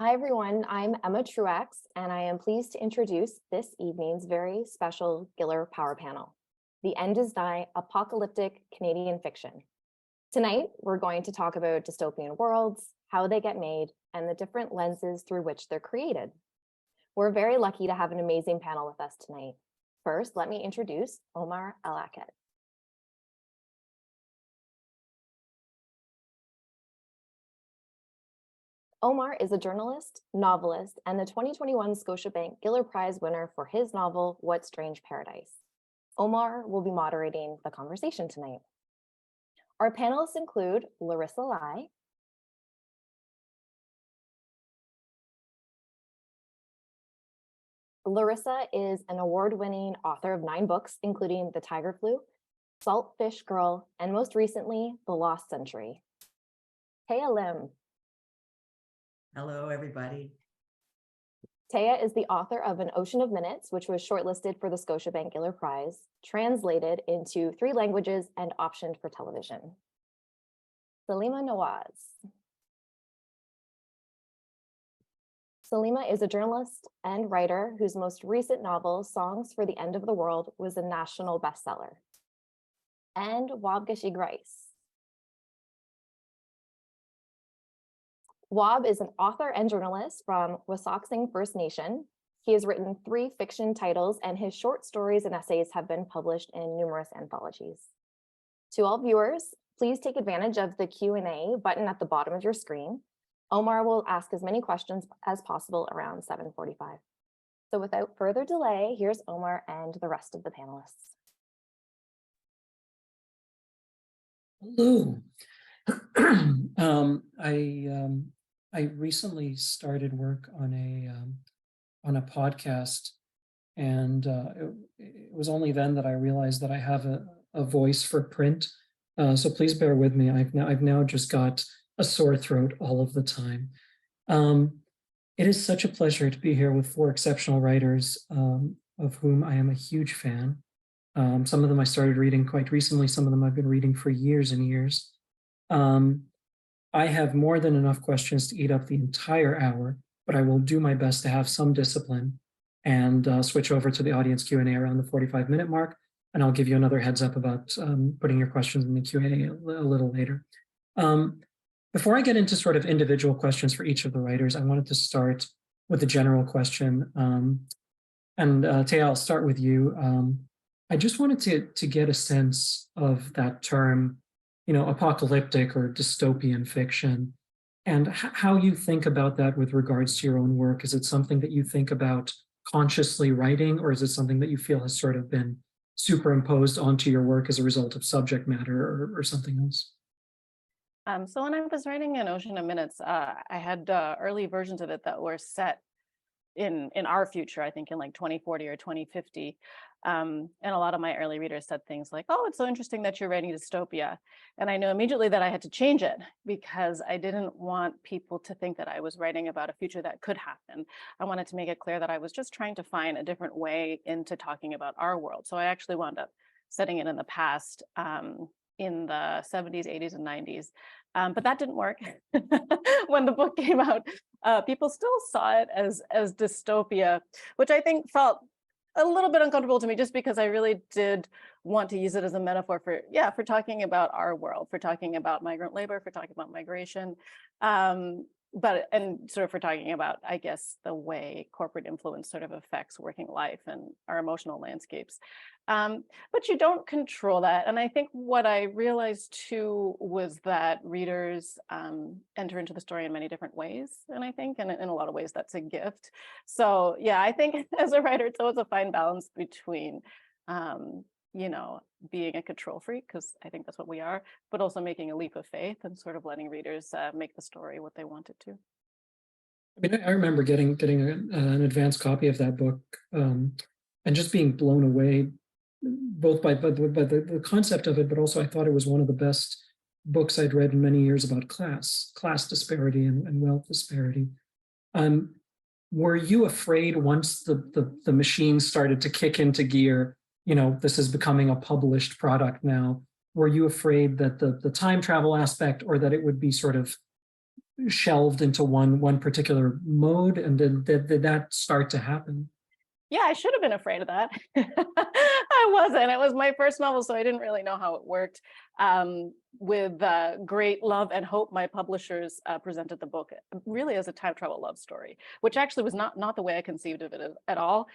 Hi, everyone. I'm Emma Truax, and I am pleased to introduce this evening's very special Giller Power Panel, The End is Nigh, Apocalyptic Canadian Fiction. Tonight, we're going to talk about dystopian worlds, how they get made, and the different lenses through which they're created. We're very lucky to have an amazing panel with us tonight. First, let me introduce Omar Akkad. Omar is a journalist, novelist, and the 2021 Scotiabank Giller Prize winner for his novel, What Strange Paradise. Omar will be moderating the conversation tonight. Our panelists include Larissa Nigh, Larissa is an award-winning author of 9 books, including The Tiger Flu, Saltfish Girl, and most recently, The Lost Century. Thea Lim. Hello, everybody. Thea is the author of An Ocean of Minutes, which was shortlisted for the Scotiabank Giller Prize, translated into 3 languages and optioned for television. Saleema Nawaz. Saleema is a journalist and writer whose most recent novel, Songs for the End of the World, was a national bestseller. And Waubgeshig. Waub is an author and journalist from Waubgeshig First Nation. He has written 3 fiction titles, and his short stories and essays have been published in numerous anthologies. To all viewers, please take advantage of the Q&A button at the bottom of your screen. Omar will ask as many questions as possible around 7:45. So without further delay, here's Omar and the rest of the panelists. Hello. I recently started work on a podcast, and it was only then that I realized that I have a voice for print. So please bear with me. I've now just got a sore throat all of the time. It is such a pleasure to be here with 4 exceptional writers, of whom I am a huge fan. Some of them I started reading quite recently. Some of them I've been reading for years and years. I have more than enough questions to eat up the entire hour, but I will do my best to have some discipline and switch over to the audience Q&A around the 45-minute mark. And I'll give you another heads up about putting your questions in the Q&A a little later. Before I get into sort of individual questions for each of the writers, I wanted to start with a general question. Thea, I'll start with you. I just wanted to get a sense of that term, apocalyptic or dystopian fiction, and how you think about that with regards to your own work. Is it something that you think about consciously writing, or is it something that you feel has sort of been superimposed onto your work as a result of subject matter or something else? So when I was writing An Ocean of Minutes, I had early versions of it that were set in our future, I think in like 2040 or 2050. And a lot of my early readers said things like, "Oh, it's so interesting that you're writing dystopia." And I knew immediately that I had to change it because I didn't want people to think that I was writing about a future that could happen. I wanted to make it clear that I was just trying to find a different way into talking about our world. So I actually wound up setting it in the past, in the 70s, 80s, and 90s. But that didn't work. When the book came out, people still saw it as dystopia, which I think felt a little bit uncomfortable to me, just because I really did want to use it as a metaphor for talking about our world, for talking about migrant labor, for talking about migration, and sort of for talking about, I guess, the way corporate influence sort of affects working life and our emotional landscapes. But you don't control that. And I think what I realized too was that readers enter into the story in many different ways. And I think in a lot of ways that's a gift. So yeah, I think as a writer, it's always a fine balance between being a control freak, because I think that's what we are, but also making a leap of faith and sort of letting readers make the story what they want it to. I mean, I remember getting an advanced copy of that book, and just being blown away, both by the concept of it, but also I thought it was one of the best books I'd read in many years about class disparity and wealth disparity. Were you afraid once the machine started to kick into gear? This is becoming a published product now. Were you afraid that the time travel aspect, or that it would be sort of shelved into one particular mode, and did that start to happen? Yeah, I should have been afraid of that. I wasn't. It was my first novel, so I didn't really know how it worked. With great love and hope, my publishers presented the book really as a time travel love story, which actually was not the way I conceived of it at all,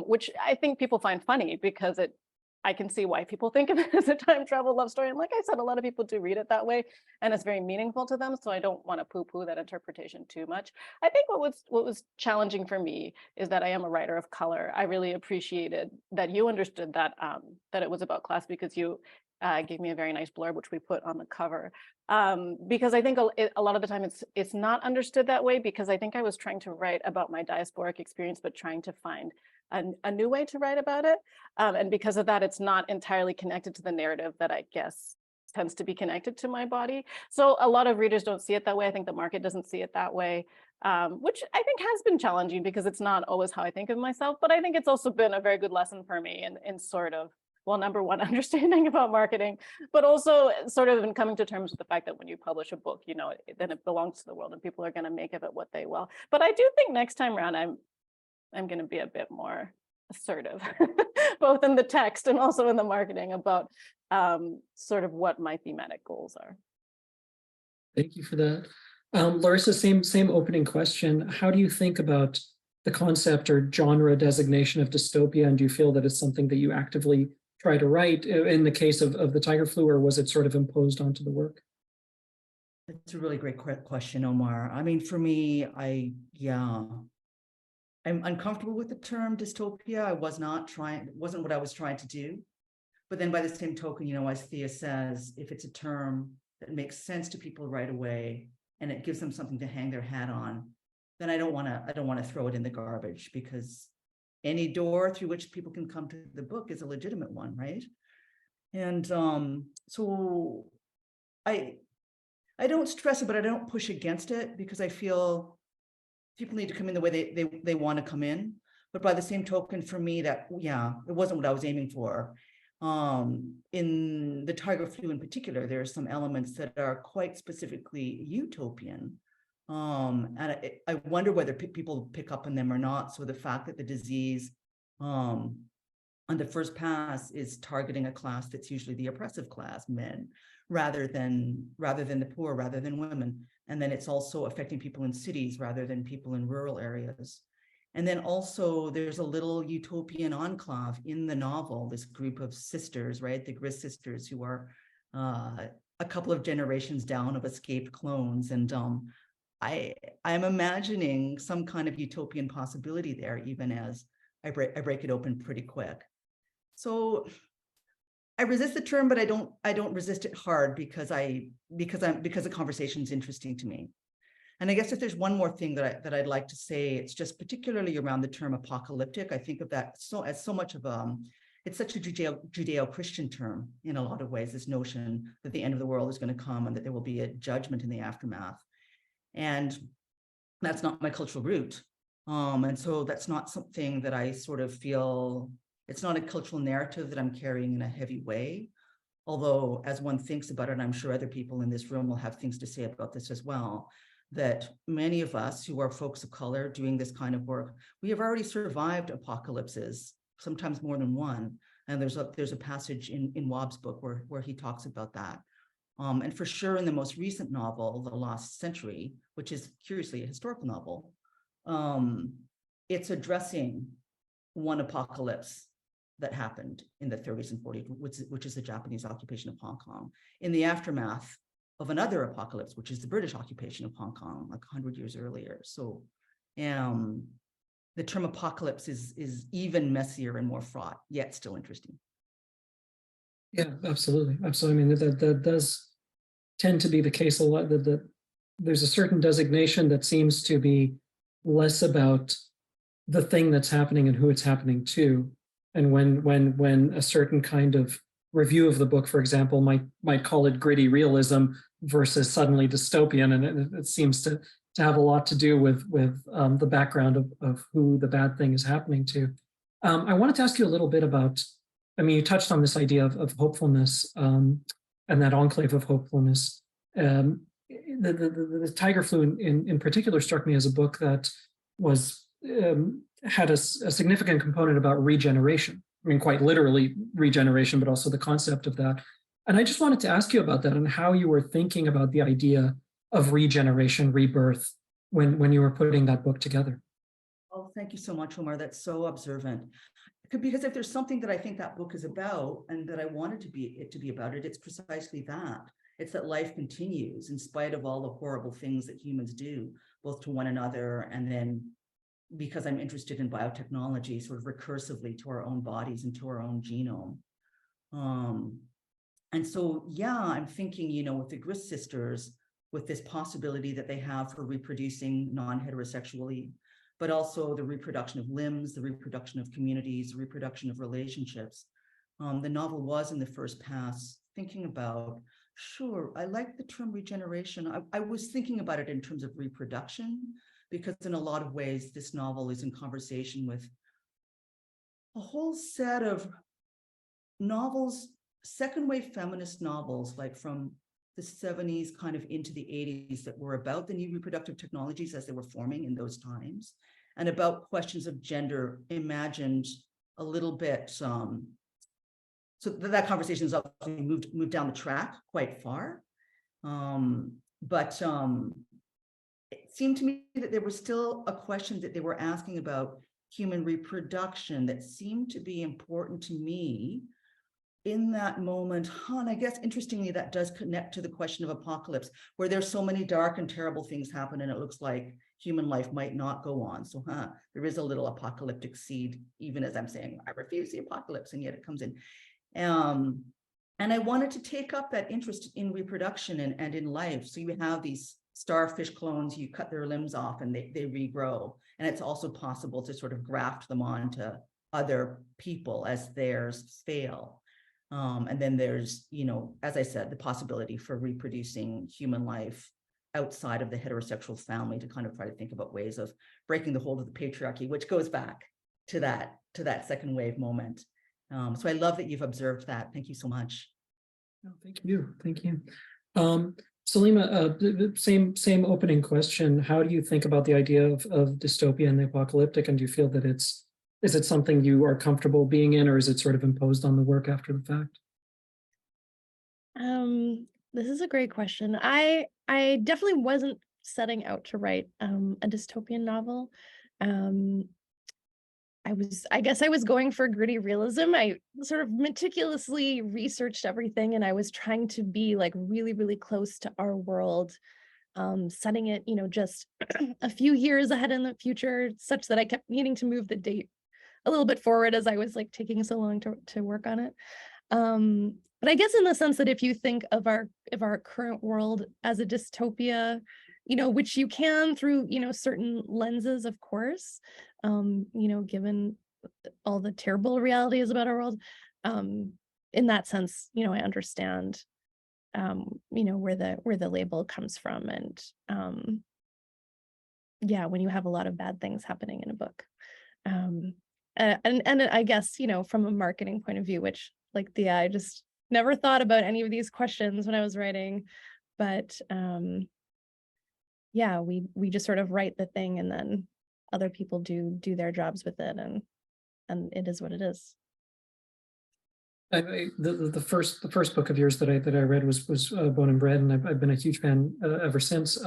which I think people find funny because I can see why people think of it as a time travel love story. And like I said, a lot of people do read it that way, and it's very meaningful to them. So I don't want to poo-poo that interpretation too much. I think what was challenging for me is that I am a writer of color. I really appreciated that you understood that that it was about class, because you gave me a very nice blurb, which we put on the cover. Because I think a lot of the time it's not understood that way, because I think I was trying to write about my diasporic experience, but trying to find a new way to write about it. And because of that, it's not entirely connected to the narrative that I guess tends to be connected to my body. So a lot of readers don't see it that way. I think the market doesn't see it that way, which I think has been challenging because it's not always how I think of myself. But I think it's also been a very good lesson for me in sort of, well, number one, understanding about marketing, but also sort of in coming to terms with the fact that when you publish a book, then it belongs to the world and people are going to make of it what they will. But I do think next time around, I'm going to be a bit more assertive, both in the text and also in the marketing, about sort of what my thematic goals are. Thank you for that. Larissa, same opening question. How do you think about the concept or genre designation of dystopia, and do you feel that it's something that you actively try to write in the case of the Tiger Flu, or was it sort of imposed onto the work? It's a really great question, Omar. I mean, for me, I'm uncomfortable with the term dystopia. It wasn't what I was trying to do. But then by the same token, as Thea says, if it's a term that makes sense to people right away and it gives them something to hang their hat on, then I don't want to throw it in the garbage, because any door through which people can come to the book is a legitimate one, right? And so I don't stress it, but I don't push against it, because I feel people need to come in the way they want to come in. But by the same token, for me, that, it wasn't what I was aiming for. In the Tiger Flu in particular, there are some elements that are quite specifically utopian. And I wonder whether people pick up on them or not. So the fact that the disease on the first pass is targeting a class that's usually the oppressive class, men, rather than the poor, rather than women. And then it's also affecting people in cities rather than people in rural areas. And then also there's a little utopian enclave in the novel, this group of sisters, right? The Gris sisters, who are a couple of generations down of escaped clones. And I'm imagining some kind of utopian possibility there, even as I break it open pretty quick. So I resist the term, but I don't resist it hard, because the conversation is interesting to me. And I guess if there's one more thing that I'd like to say, it's just particularly around the term apocalyptic. I think of that as so much of it's such a Judeo-Christian term in a lot of ways, this notion that the end of the world is going to come and that there will be a judgment in the aftermath. And that's not my cultural root. And so that's not something that I sort of feel, it's not a cultural narrative that I'm carrying in a heavy way. Although as one thinks about it, and I'm sure other people in this room will have things to say about this as well, that many of us who are folks of color doing this kind of work, we have already survived apocalypses, sometimes more than one. And there's a passage in Waub's book where he talks about that. And for sure in the most recent novel, The Lost Century, which is curiously a historical novel, it's addressing one apocalypse that happened in the 30s and 40s, which is the Japanese occupation of Hong Kong, in the aftermath of another apocalypse, which is the British occupation of Hong Kong, like 100 years earlier. So the term apocalypse is even messier and more fraught, yet still interesting. Yeah, absolutely. Absolutely. I mean, that does tend to be the case a lot, that there's a certain designation that seems to be less about the thing that's happening and who it's happening to. And when a certain kind of review of the book, for example, might call it gritty realism versus suddenly dystopian, and it seems to have a lot to do with the background of who the bad thing is happening to. I wanted to ask you a little bit about, I mean, you touched on this idea of hopefulness and that enclave of hopefulness. the tiger flu in particular struck me as a book that was had a significant component about regeneration. I mean, quite literally regeneration, but also the concept of that. And I just wanted to ask you about that and how you were thinking about the idea of regeneration, rebirth, when you were putting that book together. Oh, thank you so much, Omar. That's so observant. Because if there's something that I think that book is about and that I wanted it to be about it's precisely that. It's that life continues in spite of all the horrible things that humans do, both to one another and then, because I'm interested in biotechnology, sort of recursively to our own bodies and to our own genome. And so, yeah, I'm thinking, with the Grist sisters, with this possibility that they have for reproducing non-heterosexually, but also the reproduction of limbs, the reproduction of communities, the reproduction of relationships. The novel was in the first pass thinking about, sure, I like the term regeneration. I was thinking about it in terms of reproduction, because in a lot of ways, this novel is in conversation with a whole set of novels, second wave feminist novels, like from the 70s kind of into the 80s, that were about the new reproductive technologies as they were forming in those times, and about questions of gender imagined a little bit. So that conversation has obviously moved down the track quite far. But it seemed to me that there was still a question that they were asking about human reproduction that seemed to be important to me in that moment. And I guess interestingly, that does connect to the question of apocalypse, where there's so many dark and terrible things happen and it looks like human life might not go on. So there is a little apocalyptic seed, even as I'm saying, I refuse the apocalypse, and yet it comes in. And I wanted to take up that interest in reproduction and in life. So you have these starfish clones, you cut their limbs off and they regrow. And it's also possible to sort of graft them onto other people as theirs fail. And then there's, as I said, the possibility for reproducing human life outside of the heterosexual family, to kind of try to think about ways of breaking the hold of the patriarchy, which goes back to that second wave moment. So I love that you've observed that. Thank you so much. Oh, thank you. Thank you. Saleema, same opening question. How do you think about the idea of dystopia and the apocalyptic? And do you feel that is it something you are comfortable being in, or is it sort of imposed on the work after the fact? This is a great question. I definitely wasn't setting out to write a dystopian novel. I guess I was going for gritty realism. I sort of meticulously researched everything, and I was trying to be like really, really close to our world, setting it, just a few years ahead in the future, such that I kept needing to move the date a little bit forward as I was like taking so long to work on it. But I guess in the sense that if you think of our current world as a dystopia, which you can through, certain lenses, of course, given all the terrible realities about our world, in that sense, I understand, where the label comes from. And yeah, when you have a lot of bad things happening in a book. And I guess, from a marketing point of view, which like Thea, I just never thought about any of these questions when I was writing, but yeah, we just sort of write the thing and then other people do their jobs with it, and it is what it is. The first book of yours that I read was Bone and Bread, and I've been a huge fan ever since.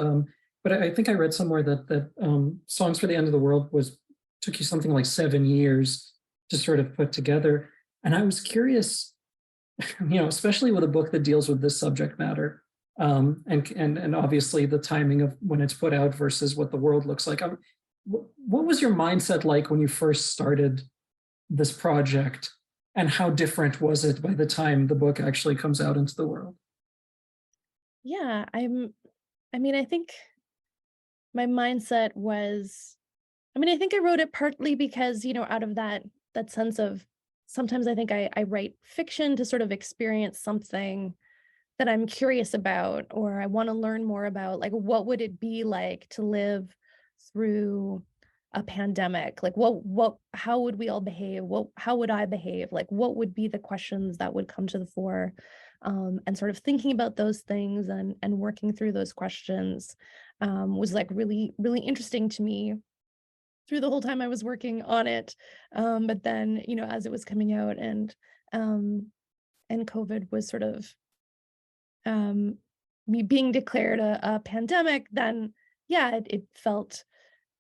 But I think I read somewhere that Songs for the End of the World took you something like 7 years to sort of put together. And I was curious, especially with a book that deals with this subject matter, and obviously the timing of when it's put out versus what the world looks like. What was your mindset like when you first started this project, and how different was it by the time the book actually comes out into the world? Yeah, I think my mindset was, I think I wrote it partly because, out of that sense of, sometimes I think I write fiction to sort of experience something that I'm curious about, or I want to learn more about, like, what would it be like to live through a pandemic? Like, how would we all behave? How would I behave? Like, what would be the questions that would come to the fore? and sort of thinking about those things and working through those questions was like really, really interesting to me through the whole time I was working on it. But then, you know, as it was coming out and COVID was sort of me being declared a pandemic, then yeah, it felt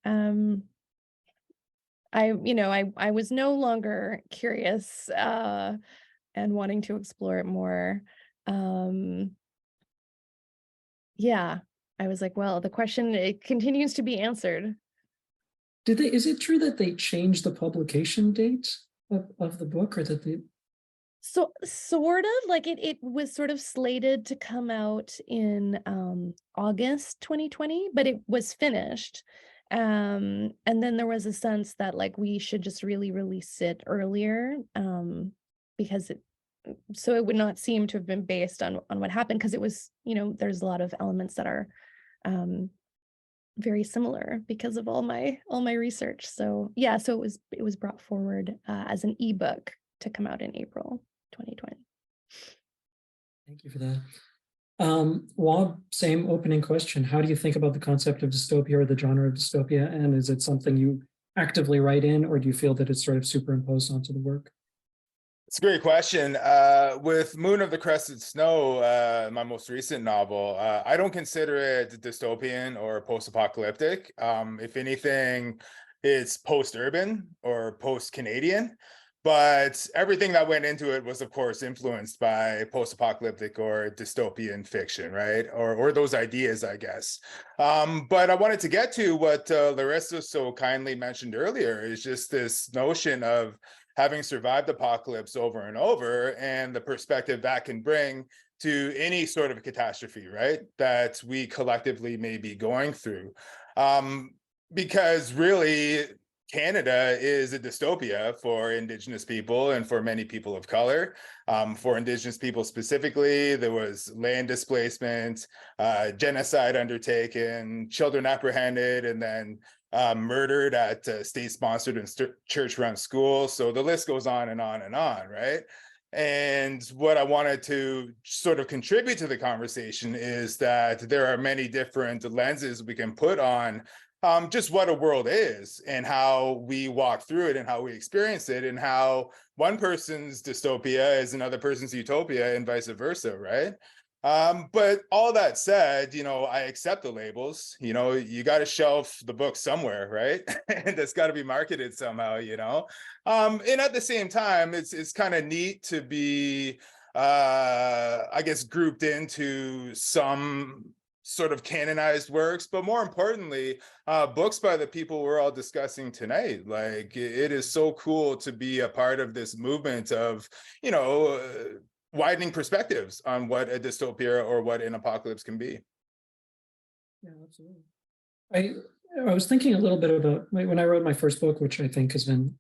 I was no longer curious and wanting to explore it more. Um, yeah, I was like, well, the question, it continues to be answered. Is it true that they changed the publication date of the book, or that they? So sort of like it was sort of slated to come out in August 2020, but it was finished. And then there was a sense that like we should just really release it earlier, because so it would not seem to have been based on what happened, because it was, you know, there's a lot of elements that are very similar because of all my research. So yeah, so it was brought forward as an ebook to come out in April 2020. Thank you for that. Wab, same opening question. How do you think about the concept of dystopia, or the genre of dystopia? And is it something you actively write in, or do you feel that it's sort of superimposed onto the work? It's a great question. With Moon of the Crested Snow, my most recent novel, I don't consider it dystopian or post-apocalyptic. If anything, it's post-urban or post-Canadian. But everything that went into it was, of course, influenced by post-apocalyptic or dystopian fiction, right? Or those ideas, I guess. But I wanted to get to what Larissa so kindly mentioned earlier, is just this notion of having survived apocalypse over and over, and the perspective that can bring to any sort of catastrophe, right, that we collectively may be going through. Because really, Canada is a dystopia for Indigenous people and for many people of color. For Indigenous people specifically, there was land displacement, genocide undertaken, children apprehended, and then murdered at state-sponsored and church-run schools. So the list goes on and on and on, right? And what I wanted to sort of contribute to the conversation is that there are many different lenses we can put on just what a world is, and how we walk through it, and how we experience it, and how one person's dystopia is another person's utopia, and vice versa, right? But all that said, you know, I accept the labels. You know, you got to shelf the book somewhere, right? And it's got to be marketed somehow, you know. And at the same time, it's kind of neat to be, I guess, grouped into some sort of canonized works, but more importantly, books by the people we're all discussing tonight. Like, it is so cool to be a part of this movement of, you know, widening perspectives on what a dystopia or what an apocalypse can be. Yeah, absolutely. I was thinking a little bit about when I wrote my first book, which I think has been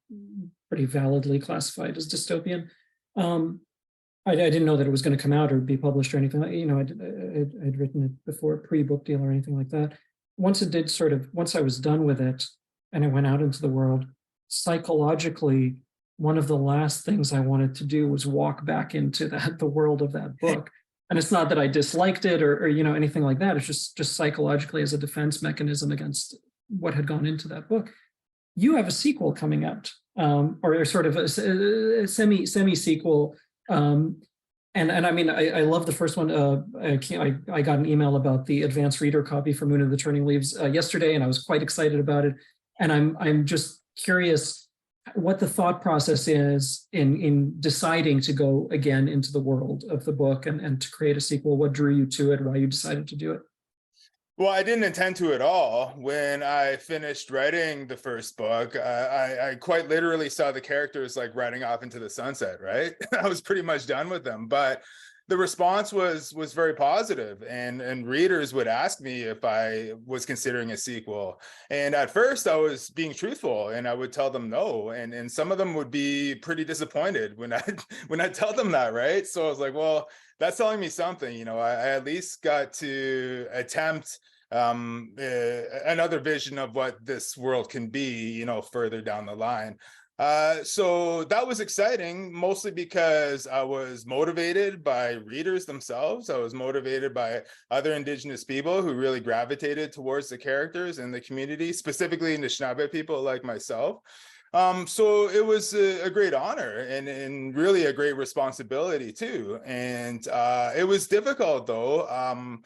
pretty validly classified as dystopian. I didn't know that it was going to come out or be published or anything. You know, I'd written it before pre-book deal or anything like that. Once I was done with it and I went out into the world, psychologically, one of the last things I wanted to do was walk back into the world of that book. And it's not that I disliked it or you know, anything like that. It's just psychologically as a defense mechanism against what had gone into that book. You have a sequel coming out, or sort of a semi sequel. And I mean, I love the first one. I got an email about the advanced reader copy for Moon of the Turning Leaves yesterday, and I was quite excited about it. And I'm just curious what the thought process is in deciding to go again into the world of the book and to create a sequel. What drew you to it? Why you decided to do it? Well, I didn't intend to at all. When I finished writing the first book, I quite literally saw the characters like riding off into the sunset, right? I was pretty much done with them, but the response was very positive, and readers would ask me if I was considering a sequel. And at first I was being truthful, and I would tell them no, and some of them would be pretty disappointed when I tell them that, right? So I was like, well, that's telling me something. You know, I at least got to attempt another vision of what this world can be, you know, further down the line. So that was exciting, mostly because I was motivated by readers themselves. I was motivated by other Indigenous people who really gravitated towards the characters and the community, specifically Anishinaabe people like myself. So it was a great honor and really a great responsibility too. And it was difficult though.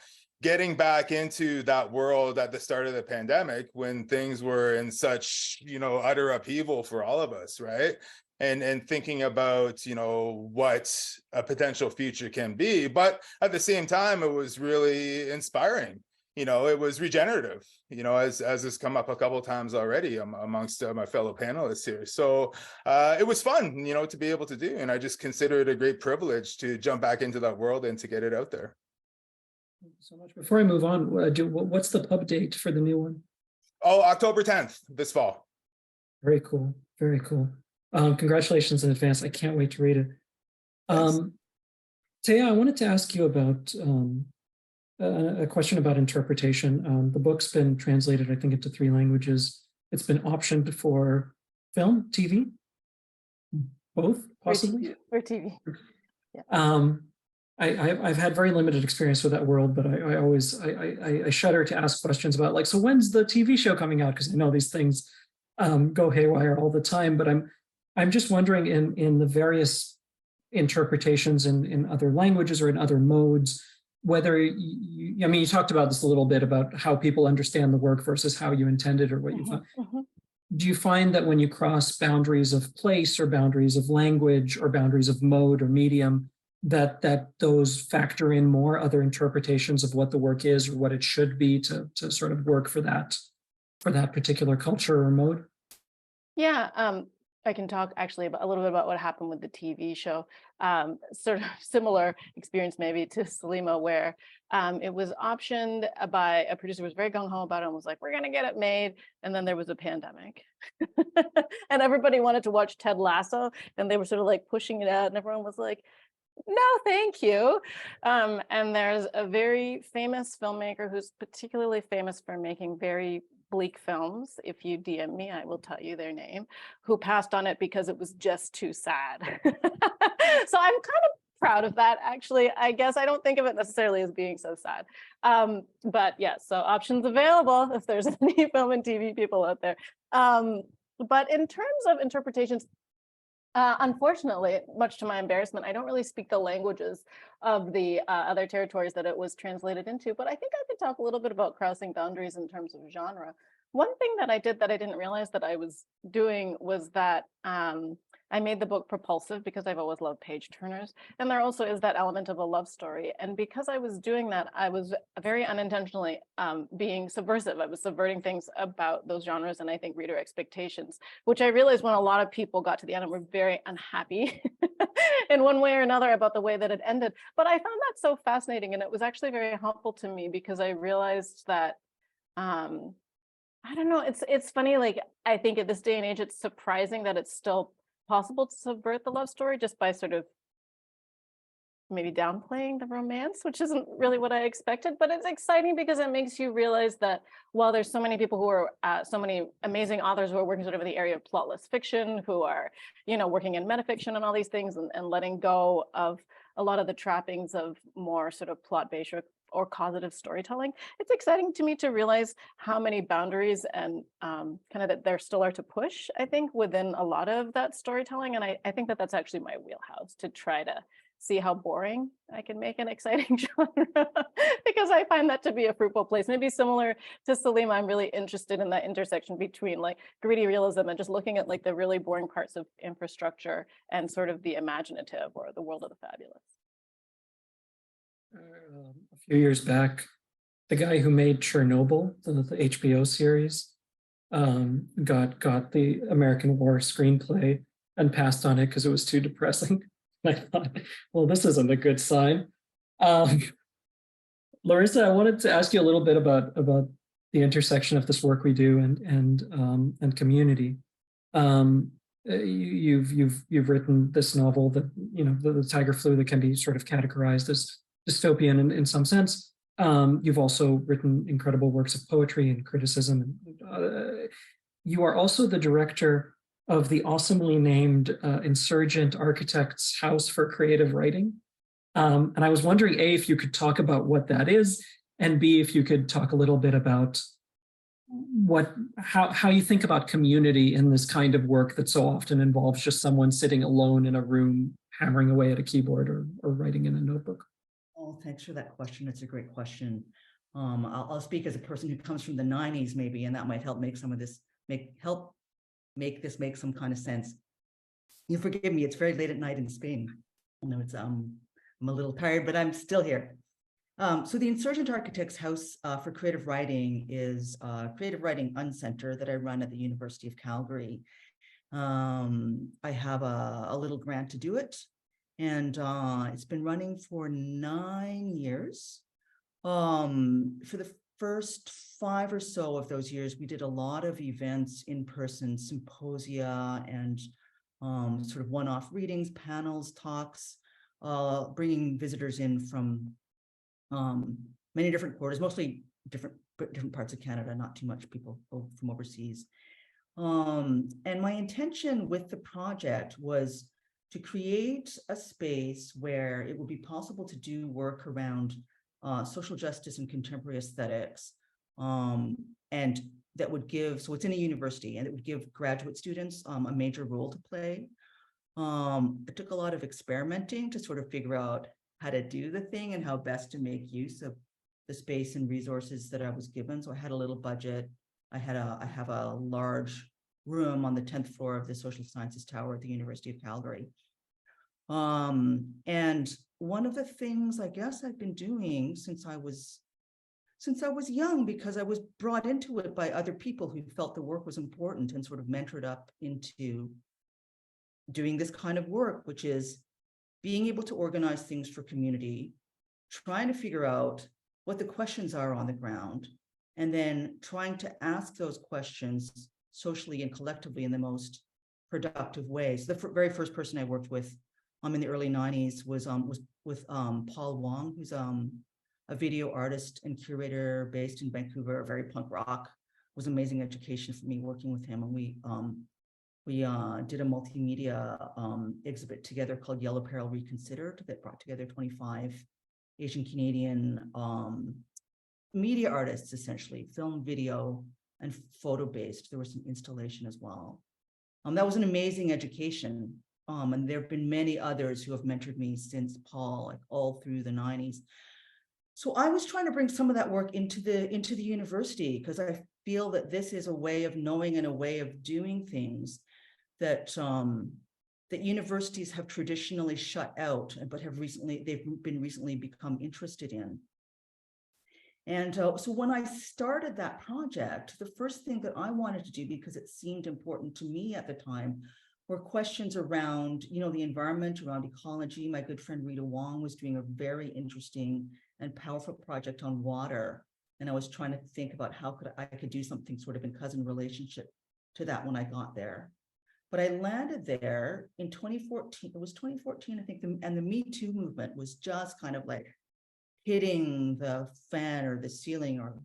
Getting back into that world at the start of the pandemic when things were in such, utter upheaval for all of us, right? And thinking about, what a potential future can be. But at the same time, it was really inspiring. It was regenerative, as has come up a couple of times already amongst my fellow panelists here. So it was fun, to be able to do. And I just consider it a great privilege to jump back into that world and to get it out there. Thank you so much. Before I move on, what's the pub date for the new one? Oh, October 10th this fall. Very cool. Very cool. Congratulations in advance. I can't wait to read it. Thea, I wanted to ask you about a question about interpretation. The book's been translated, I think, into 3 languages. It's been optioned for film, TV, both possibly? For TV. Yeah. I've had very limited experience with that world, but I always shudder to ask questions about, like, so when's the TV show coming out? Because I know these things go haywire all the time. But I'm just wondering, in the various interpretations in other languages or in other modes, whether you talked about this a little bit about how people understand the work versus how you intended or what you thought. Do you find that when you cross boundaries of place or boundaries of language or boundaries of mode or medium, that those factor in more other interpretations of what the work is or what it should be to sort of work for that particular culture or mode? Yeah, I can talk actually a little bit about what happened with the TV show. Sort of similar experience maybe to Saleema, where it was optioned by a producer who was very gung-ho about it and was like, we're gonna get it made. And then there was a pandemic. And everybody wanted to watch Ted Lasso, and they were sort of like pushing it out, and everyone was like, no, thank you. And there's a very famous filmmaker who's particularly famous for making very bleak films. If you DM me, I will tell you their name, who passed on it because it was just too sad. So I'm kind of proud of that, actually. I guess I don't think of it necessarily as being so sad. But yeah, so options available if there's any film and TV people out there. But in terms of interpretations, unfortunately, much to my embarrassment, I don't really speak the languages of the other territories that it was translated into, but I think I could talk a little bit about crossing boundaries in terms of genre. One thing that I did that I didn't realize that I was doing was that I made the book propulsive because I've always loved page turners. And there also is that element of a love story. And because I was doing that, I was very unintentionally being subversive. I was subverting things about those genres and I think reader expectations, which I realized when a lot of people got to the end and were very unhappy in one way or another about the way that it ended. But I found that so fascinating, and it was actually very helpful to me because I realized that I don't know, it's funny, like I think at this day and age, it's surprising that it's still possible to subvert the love story just by sort of maybe downplaying the romance, which isn't really what I expected, but it's exciting because it makes you realize that while there's so many people who are so many amazing authors who are working sort of in the area of plotless fiction, who are, working in metafiction and all these things and letting go of a lot of the trappings of more sort of plot-based or causative storytelling, it's exciting to me to realize how many boundaries and kind of that there still are to push, I think, within a lot of that storytelling. And I think that that's actually my wheelhouse, to try to see how boring I can make an exciting genre, because I find that to be a fruitful place. Maybe similar to Saleema, I'm really interested in that intersection between like gritty realism and just looking at like the really boring parts of infrastructure and sort of the imaginative or the world of the fabulous. A few years back, the guy who made Chernobyl, the HBO series, got the American War screenplay and passed on it because it was too depressing. And I thought, well, this isn't a good sign. Larissa, I wanted to ask you a little bit about the intersection of this work we do and community. You've written this novel that the tiger flu that can be sort of categorized as dystopian in some sense. You've also written incredible works of poetry and criticism. You are also the director of the awesomely named Insurgent Architects House for Creative Writing. And I was wondering, A, if you could talk about what that is, and B, if you could talk a little bit about how you think about community in this kind of work that so often involves just someone sitting alone in a room, hammering away at a keyboard or writing in a notebook. Oh, thanks for that question. It's a great question. I'll speak as a person who comes from the 90s, maybe, and that might help make some of this make some kind of sense. You forgive me, it's very late at night in Spain. I know it's I'm a little tired, but I'm still here. So the Insurgent Architects House for Creative Writing is a creative writing uncenter that I run at the University of Calgary. I have a little grant to do it, and it's been running for 9 years. For the first 5 or so of those years, we did a lot of events, in-person symposia, and sort of one-off readings, panels, talks, bringing visitors in from many different quarters, mostly different parts of Canada, not too much people from overseas. And my intention with the project was to create a space where it would be possible to do work around social justice and contemporary aesthetics, and that would give, so it's in a university, and it would give graduate students a major role to play. It took a lot of experimenting to sort of figure out how to do the thing and how best to make use of the space and resources that I was given. So I had a little budget. I have a large room on the 10th floor of the Social Sciences Tower at the University of Calgary. And one of the things I guess I've been doing since I was young, because I was brought into it by other people who felt the work was important and sort of mentored up into doing this kind of work, which is being able to organize things for community, trying to figure out what the questions are on the ground, and then trying to ask those questions socially and collectively in the most productive ways. The very first person I worked with in the early 90s was with Paul Wong, who's a video artist and curator based in Vancouver, very punk rock. It was amazing education for me working with him. And we did a multimedia exhibit together called Yellow Peril Reconsidered that brought together 25 Asian Canadian media artists, essentially, film, video, and photo-based. There was some installation as well. That was an amazing education. And there have been many others who have mentored me since Paul, like all through the 90s. So I was trying to bring some of that work into the university, because I feel that this is a way of knowing and a way of doing things that that universities have traditionally shut out, but they've been recently become interested in. And so when I started that project, the first thing that I wanted to do, because it seemed important to me at the time, were questions around, the environment, around ecology. My good friend Rita Wong was doing a very interesting and powerful project on water. And I was trying to think about how I could do something sort of in cousin relationship to that when I got there. But I landed there in 2014. It was 2014, I think, and the Me Too movement was just kind of like hitting the fan or the ceiling or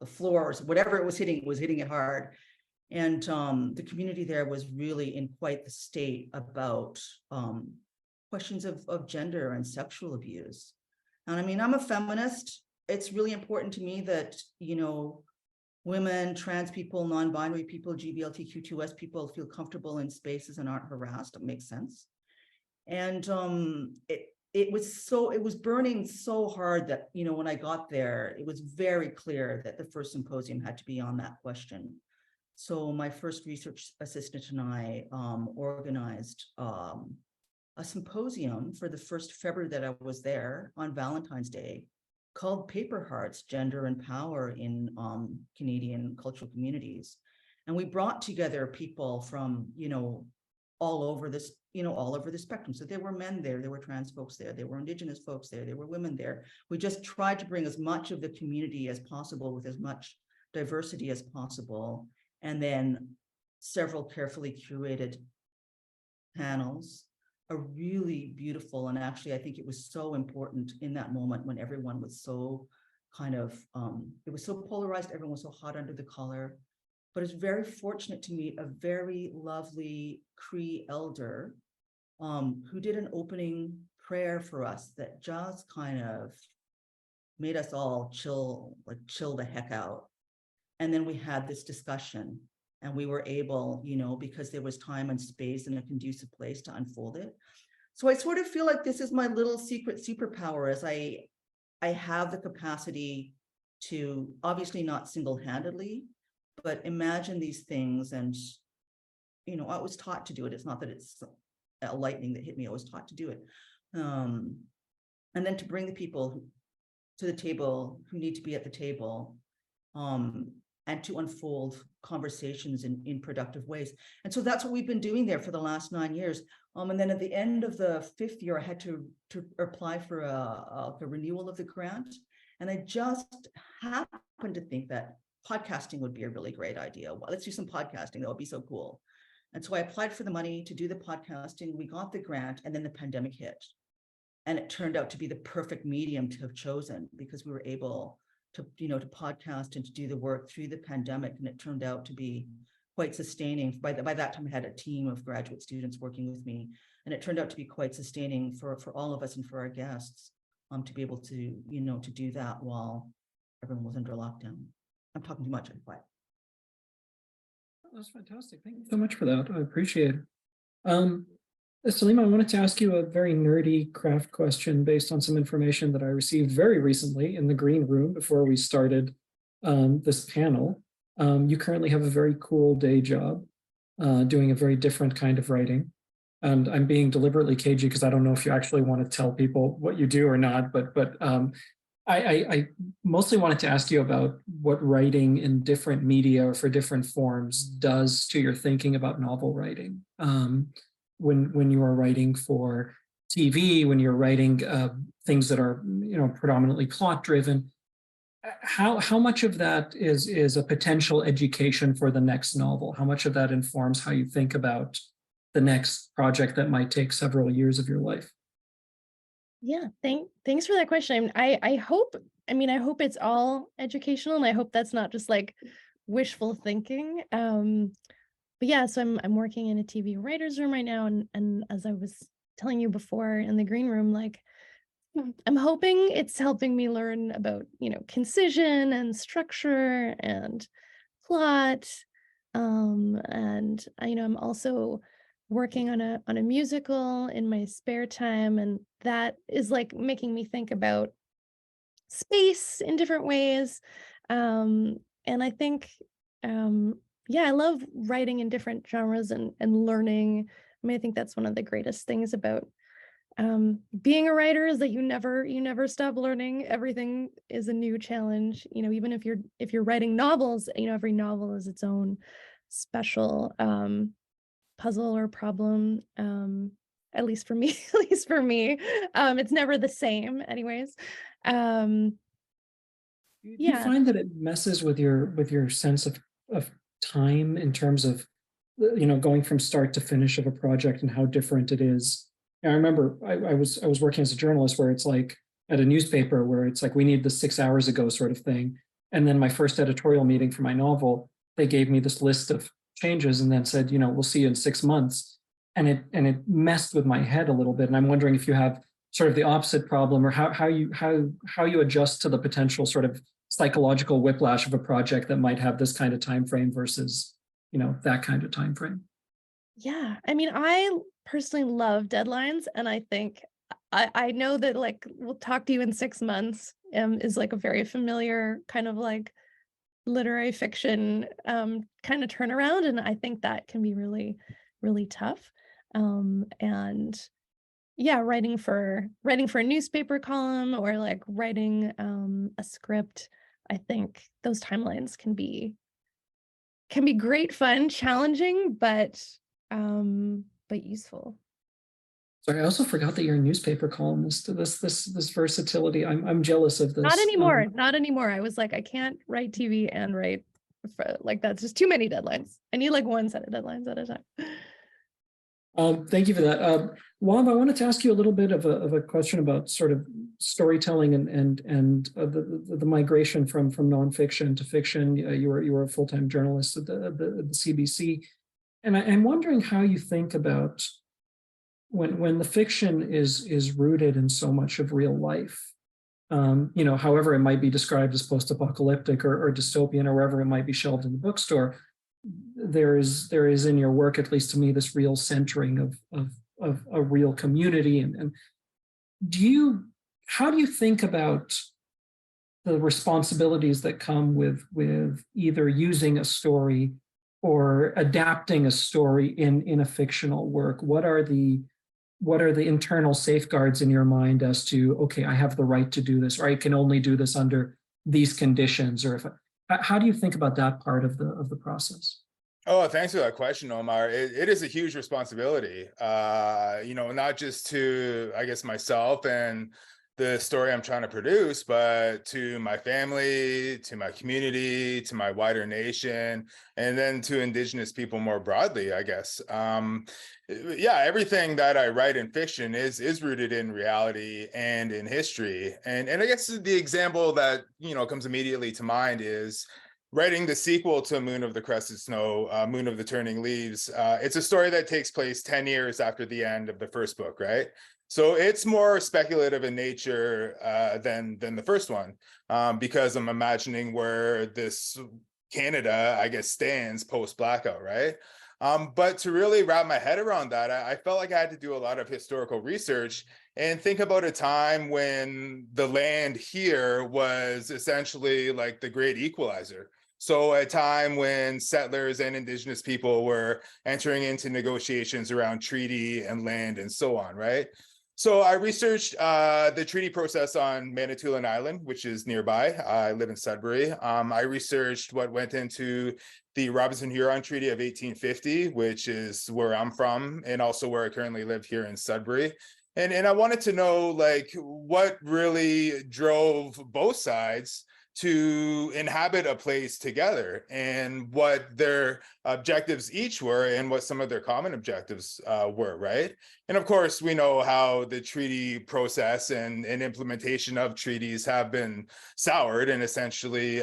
the floor, or whatever it was hitting it hard. And the community there was really in quite the state about questions of gender and sexual abuse. And I mean, I'm a feminist. It's really important to me that, women, trans people, non-binary people, GBLTQ2S people feel comfortable in spaces and aren't harassed. It makes sense. And it was burning so hard that, when I got there, it was very clear that the first symposium had to be on that question. So my first research assistant and I organized a symposium for the first February that I was there on Valentine's Day, called Paper Hearts, Gender and Power in Canadian Cultural Communities. And we brought together people from, all over this, all over the spectrum. So there were men there were trans folks there were Indigenous folks there were women there. We just tried to bring as much of the community as possible with as much diversity as possible. And then several carefully curated panels, a really beautiful, and actually I think it was so important in that moment when everyone was so kind of, it was so polarized, everyone was so hot under the collar. but it's very fortunate to meet a very lovely Cree elder who did an opening prayer for us that just kind of made us all chill the heck out. And then we had this discussion, and we were able, because there was time and space and a conducive place to unfold it. So I sort of feel like this is my little secret superpower, as I have the capacity to, obviously not single-handedly, but imagine these things. And, I was taught to do it. It's not that it's a lightning that hit me. I was taught to do it. And then to bring the people to the table who need to be at the table, and to unfold conversations in productive ways. And so that's what we've been doing there for the last 9 years. And then at the end of the 5th year, I had to apply for a renewal of the grant. And I just happened to think that podcasting would be a really great idea. Well, let's do some podcasting. That would be so cool. And so I applied for the money to do the podcasting. We got the grant, and then the pandemic hit. And it turned out to be the perfect medium to have chosen, because we were able to, to podcast and to do the work through the pandemic. And it turned out to be quite sustaining. By that time, I had a team of graduate students working with me, and it turned out to be quite sustaining for all of us and for our guests, to be able to, to do that while everyone was under lockdown. I'm talking too much. I'm quiet. That's fantastic. Thank you so much for that. I appreciate it. Saleema, I wanted to ask you a very nerdy craft question based on some information that I received very recently in the green room before we started this panel. You currently have a very cool day job doing a very different kind of writing. And I'm being deliberately cagey because I don't know if you actually want to tell people what you do or not, but I mostly wanted to ask you about what writing in different media or for different forms does to your thinking about novel writing. When you are writing for TV, when you're writing things that are predominantly plot driven, how much of that is a potential education for the next novel? How much of that informs how you think about the next project that might take several years of your life? Yeah, thanks for that question. I hope it's all educational, and I hope that's not just like wishful thinking. But yeah, so I'm working in a TV writer's room right now, and as I was telling you before in the green room, like I'm hoping it's helping me learn about, concision and structure and plot. And I'm also working on a musical in my spare time, and that is like making me think about space in different ways. And I think I love writing in different genres and learning. I think that's one of the greatest things about being a writer, is that you never stop learning. Everything is a new challenge. Even if you're writing novels, every novel is its own special puzzle or problem. At least for me, it's never the same anyways. Do you find that it messes with your sense of time in terms of going from start to finish of a project and how different it is? I remember I was working as a journalist where it's like at a newspaper where it's like we need this 6 hours ago sort of thing, and then my first editorial meeting for my novel, they gave me this list of changes and then said, we'll see you in 6 months, and it messed with my head a little bit. And I'm wondering if you have sort of the opposite problem, or how you adjust to the potential sort of psychological whiplash of a project that might have this kind of time frame versus that kind of time frame. Yeah, I personally love deadlines, and I think I know that like we'll talk to you in 6 months is like a very familiar kind of like literary fiction kind of turnaround, and I think that can be really, really tough. And yeah, writing for a newspaper column or like writing a script, I think those timelines can be great fun, challenging, but useful. Sorry, I also forgot that you're a newspaper columnist. This versatility, I'm jealous of this. Not anymore. I was like, I can't write TV and write like that's just too many deadlines. I need like one set of deadlines at a time. Thank you for that. Waub, I wanted to ask you a little bit of a question about sort of storytelling and the migration from nonfiction to fiction. You were a full-time journalist at the CBC, and I'm wondering how you think about when the fiction is rooted in so much of real life. However it might be described as post-apocalyptic or dystopian, or wherever it might be shelved in the bookstore, there is in your work, at least to me, this real centering of a real community. And how do you think about the responsibilities that come with either using a story or adapting a story in a fictional work? What are the internal safeguards in your mind as to, okay, I have the right to do this, or I can only do this under these conditions? Or how do you think about that part of the process? Oh, thanks for that question, Omar. It is a huge responsibility, not just to, I guess, myself and the story I'm trying to produce, but to my family, to my community, to my wider nation, and then to Indigenous people more broadly, I guess. Everything that I write in fiction is rooted in reality and in history. And I guess the example that, comes immediately to mind is writing the sequel to Moon of the Crested Snow, Moon of the Turning Leaves. It's a story that takes place 10 years after the end of the first book, right? So it's more speculative in nature than the first one, because I'm imagining where this Canada, I guess, stands post-blackout, right? But to really wrap my head around that, I felt like I had to do a lot of historical research and think about a time when the land here was essentially like the great equalizer. So a time when settlers and Indigenous people were entering into negotiations around treaty and land and so on, right? So I researched the treaty process on Manitoulin Island, which is nearby. I live in Sudbury. I researched what went into the Robinson-Huron Treaty of 1850, which is where I'm from, and also where I currently live here in Sudbury. And I wanted to know, like, what really drove both sides to inhabit a place together, and what their objectives each were, and what some of their common objectives were, right? And of course, we know how the treaty process and implementation of treaties have been soured and essentially,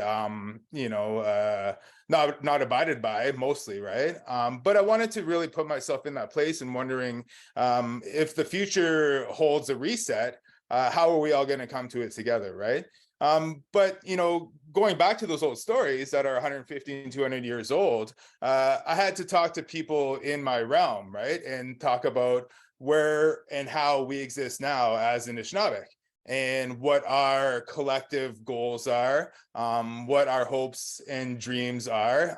not abided by mostly, right? But I wanted to really put myself in that place and wondering if the future holds a reset, how are we all going to come to it together, right? But, going back to those old stories that are 150 and 200 years old, I had to talk to people in my realm, right? And talk about where and how we exist now as Anishinaabe, and what our collective goals are, what our hopes and dreams are,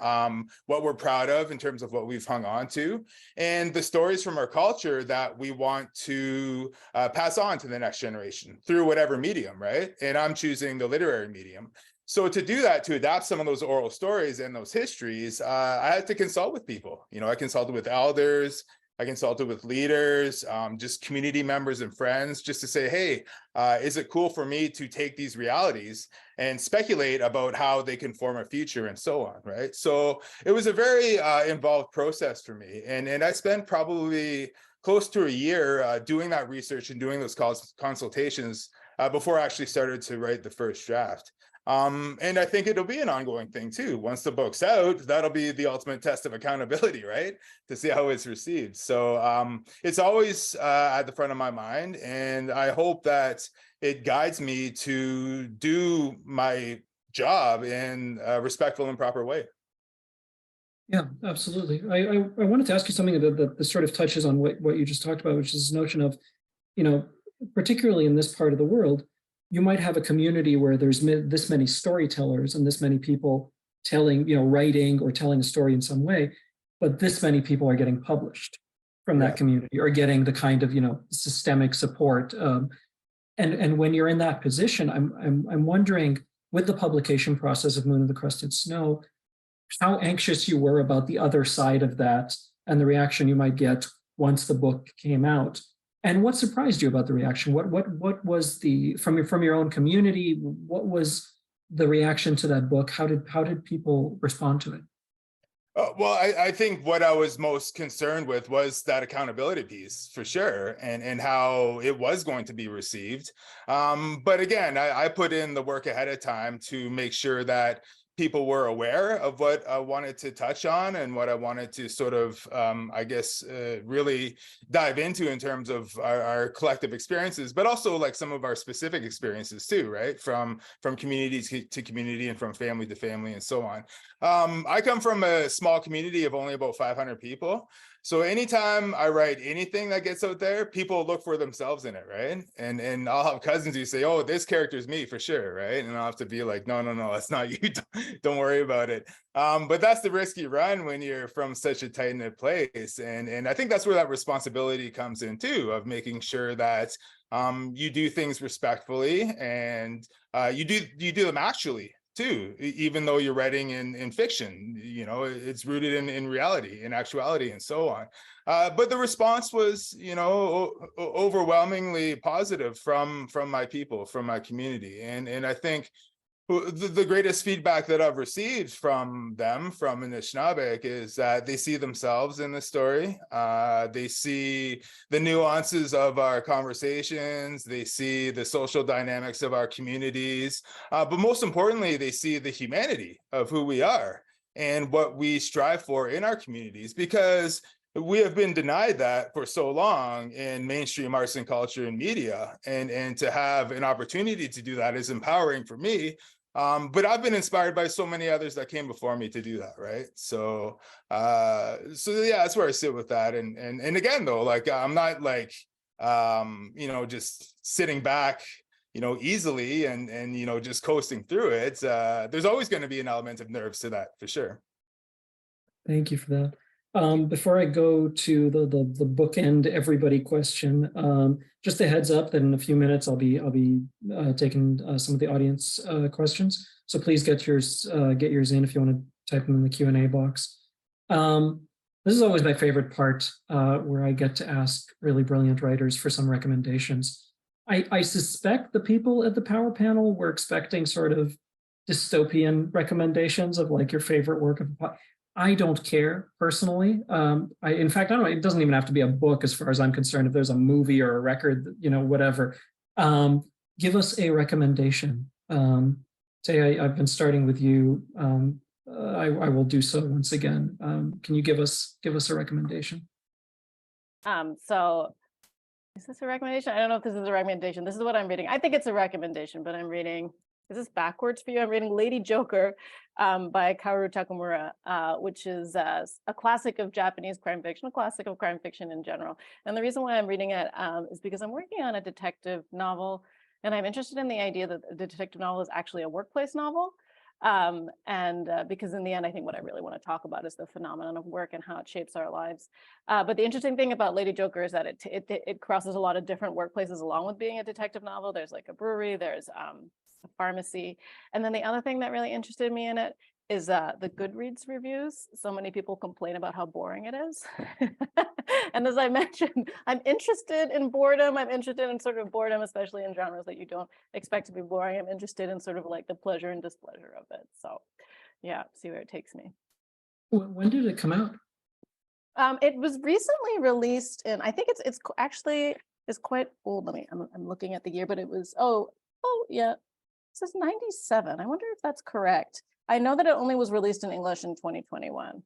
what we're proud of in terms of what we've hung on to, and the stories from our culture that we want to pass on to the next generation through whatever medium, right? And I'm choosing the literary medium. So to do that, to adapt some of those oral stories and those histories, I had to consult with people. I consulted with elders, I consulted with leaders, just community members and friends, just to say, hey, is it cool for me to take these realities and speculate about how they can form a future and so on, right? So it was a very involved process for me. And I spent probably close to a year doing that research and doing those consultations before I actually started to write the first draft. And I think it'll be an ongoing thing too. Once the book's out, that'll be the ultimate test of accountability, right? To see how it's received. So it's always at the front of my mind, and I hope that it guides me to do my job in a respectful and proper way. Yeah, absolutely. I wanted to ask you something that sort of touches on what you just talked about, which is this notion of, particularly in this part of the world, you might have a community where there's this many storytellers and this many people telling, writing or telling a story in some way, but this many people are getting published from that community or getting the kind of, systemic support. And when you're in that position, I'm wondering, with the publication process of Moon of the Crested Snow, how anxious you were about the other side of that and the reaction you might get once the book came out. And what surprised you about the reaction? What was from your own community? What was the reaction to that book? How did people respond to it? Well, I think what I was most concerned with was that accountability piece for sure, and how it was going to be received. But again, I put in the work ahead of time to make sure that people were aware of what I wanted to touch on and what I wanted to sort of, I guess, really dive into in terms of our collective experiences, but also like some of our specific experiences too, right? From community to community and from family to family and so on. I come from a small community of only about 500 people. So anytime I write anything that gets out there, people look for themselves in it, right? And I'll have cousins who say, "Oh, this character's me for sure," right? And I'll have to be like, "No, no, no, that's not you. Don't worry about it." But that's the risk you run when you're from such a tight-knit place, and I think that's where that responsibility comes in too, of making sure that you do things respectfully and you do them actually too, even though you're writing in fiction. You know, it's rooted in reality, in actuality, and so on. But the response was, you know, overwhelmingly positive from my people, from my community, and I think the greatest feedback that I've received from them, from Anishinaabe, is that they see themselves in the story. They see the nuances of our conversations. They see the social dynamics of our communities. But most importantly, they see the humanity of who we are and what we strive for in our communities, because we have been denied that for so long in mainstream arts and culture and media. And to have an opportunity to do that is empowering for me. But I've been inspired by so many others that came before me to do that, right? So yeah, that's where I sit with that. And again, though, like, I'm not like, you know, just sitting back, you know, easily and you know, just coasting through it. There's always going to be an element of nerves to that, for sure. Thank you for that. Before I go to the bookend everybody question, just a heads up that in a few minutes I'll be taking some of the audience questions. So please get yours in if you want to type them in the Q&A box. This is always my favorite part, where I get to ask really brilliant writers for some recommendations. I suspect the people at the Power Panel were expecting sort of dystopian recommendations of like your favorite work of. I don't care personally. In fact, I don't know, it doesn't even have to be a book as far as I'm concerned. If there's a movie or a record, you know, whatever, give us a recommendation. Thea, I've been starting with you. I will do so once again. Can you give us a recommendation? So is this a recommendation? I don't know if this is a recommendation. This is what I'm reading. I think it's a recommendation, but I'm reading, is this backwards for you? I'm reading Lady Joker by Kaoru Takamura, which is a classic of Japanese crime fiction, a classic of crime fiction in general. And the reason why I'm reading it is because I'm working on a detective novel, and I'm interested in the idea that the detective novel is actually a workplace novel. Because in the end, I think what I really want to talk about is the phenomenon of work and how it shapes our lives. But the interesting thing about Lady Joker is that it crosses a lot of different workplaces along with being a detective novel. There's like a brewery, there's a pharmacy. And then the other thing that really interested me in it is the Goodreads reviews. So many people complain about how boring it is. And as I mentioned, I'm interested in boredom. I'm interested in sort of boredom, especially in genres that you don't expect to be boring. I'm interested in sort of like the pleasure and displeasure of it. So yeah, see where it takes me. When did it come out? It was recently released, and I think it's actually quite old. I'm looking at the year, but it was, oh yeah, it says 97. I wonder if that's correct. I know that it only was released in English in 2021.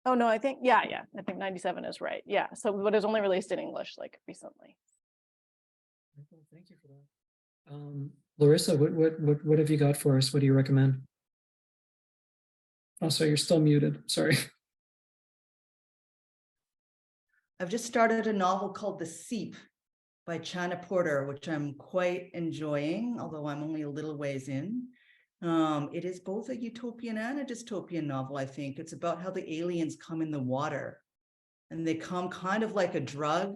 Oh no, I think, yeah, I think 97 is right. Yeah, so but it was only released in English like recently. Thank you for that. Larissa, what have you got for us? What do you recommend? Oh, sorry, you're still muted. Sorry. I've just started a novel called The Seep by Chana Porter, which I'm quite enjoying, although I'm only a little ways in. It is both a utopian and a dystopian novel, I think. It's about how the aliens come in the water, and they come kind of like a drug,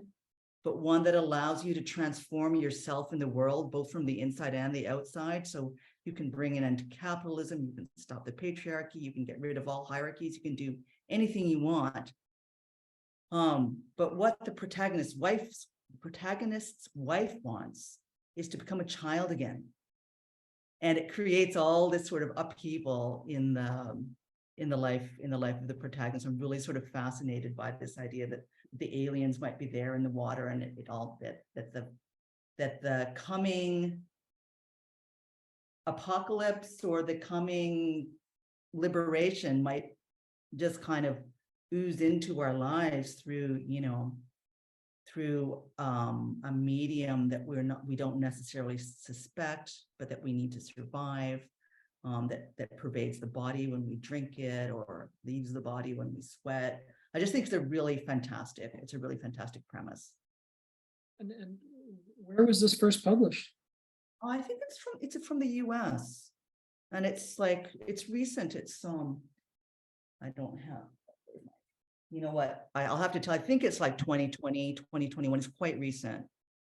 but one that allows you to transform yourself in the world, both from the inside and the outside. So you can bring an end to capitalism, you can stop the patriarchy, you can get rid of all hierarchies, you can do anything you want. But what the protagonist's wife wants is to become a child again. And it creates all this sort of upheaval in in the life of the protagonist. I'm really sort of fascinated by this idea that the aliens might be there in the water, and that the coming apocalypse or the coming liberation might just kind of ooze into our lives through, through a medium that we don't necessarily suspect, but that we need to survive, that pervades the body when we drink it or leaves the body when we sweat. I just think it's a really fantastic premise. And where was this first published? Oh, I think it's from the US, and it's recent. It's I don't have, you know what, I'll have to tell, I think it's like 2020, 2021. It's quite recent.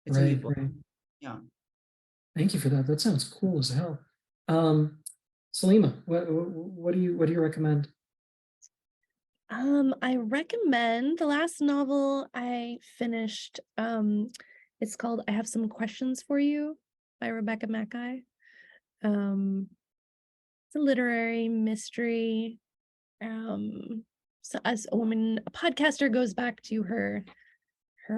It's a new book. Right. Yeah. Thank you for that. That sounds cool as hell. Saleema, what do you recommend? I recommend the last novel I finished. It's called I Have Some Questions for You by Rebecca Mackay. It's a literary mystery. So as a woman, a podcaster goes back to her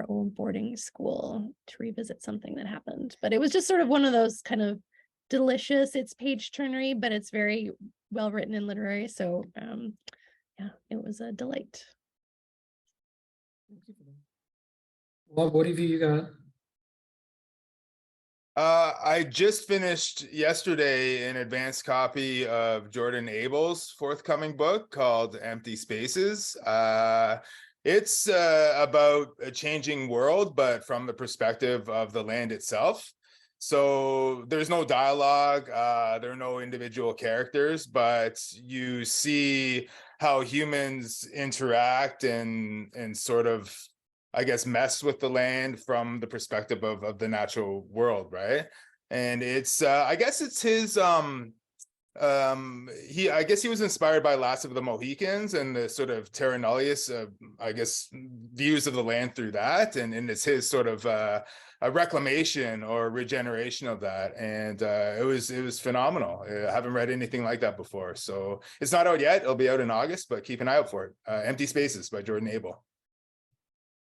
old boarding school to revisit something that happened. But it was just sort of one of those kind of delicious, it's page turnery, but it's very well written and literary. So yeah, it was a delight. What have you got? I just finished yesterday an advanced copy of Jordan Abel's forthcoming book called Empty Spaces. It's about a changing world, but from the perspective of the land itself. So there's no dialogue, there are no individual characters, but you see how humans interact and sort of, I guess, mess with the land from the perspective of the natural world, right? And it's I guess it's his I guess he was inspired by Last of the Mohicans and the sort of terra nullius, I guess, views of the land through that, and it's his sort of a reclamation or regeneration of that, and it was phenomenal. I haven't read anything like that before, so it's not out yet. It'll be out in August, but keep an eye out for it. Empty Spaces by Jordan Abel.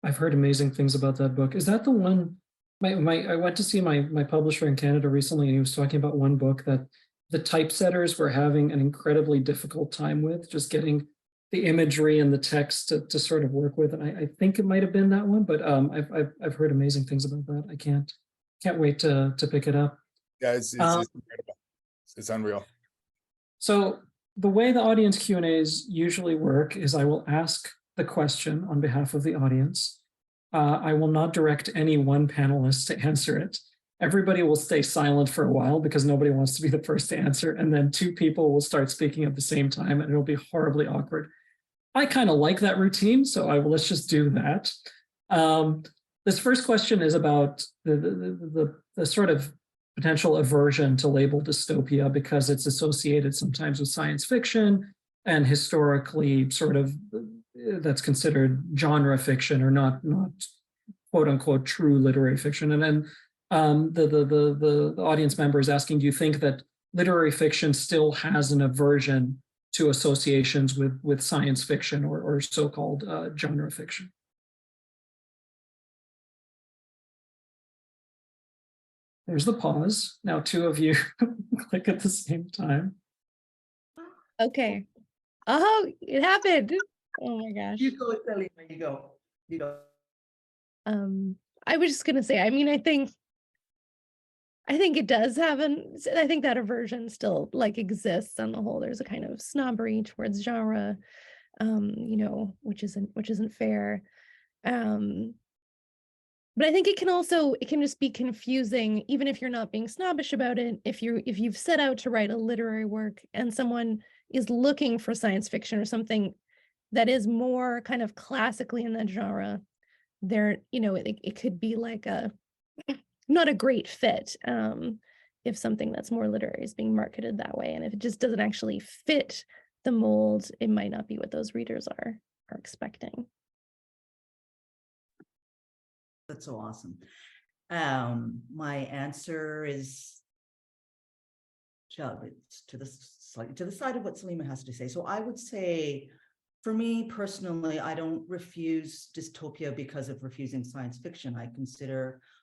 I've heard amazing things about that book. Is that the one? I went to see my publisher in Canada recently, and he was talking about one book that the typesetters were having an incredibly difficult time with, just getting the imagery and the text to sort of work with. And I think it might have been that one, but I've heard amazing things about that. I can't wait to pick it up. Yeah, it's incredible. It's unreal. So the way the audience Q&As usually work is I will ask the question on behalf of the audience. I will not direct any one panelist to answer it. Everybody will stay silent for a while because nobody wants to be the first to answer. And then two people will start speaking at the same time and it'll be horribly awkward. I kind of like that routine, so let's just do that. This first question is about the sort of potential aversion to label dystopia because it's associated sometimes with science fiction, and historically sort of that's considered genre fiction or not quote unquote true literary fiction. And then the audience member is asking, do you think that literary fiction still has an aversion to associations with science fiction or so-called genre fiction? There's the pause. Now two of you click at the same time. Okay. Oh, it happened. Oh my gosh. You go, Saleema, you go. I was just gonna say, I mean, I think it does have I think that aversion still like exists on the whole. There's a kind of snobbery towards genre, which isn't fair. But I think it can just be confusing, even if you're not being snobbish about it. If you've set out to write a literary work and someone is looking for science fiction or something that is more kind of classically in that genre, it could be like not a great fit if something that's more literary is being marketed that way. And if it just doesn't actually fit the mold, it might not be what those readers are expecting. That's so awesome. My answer is it's slightly to the side of what Saleema has to say. So I would say, for me personally, I don't refuse dystopia because of refusing science fiction.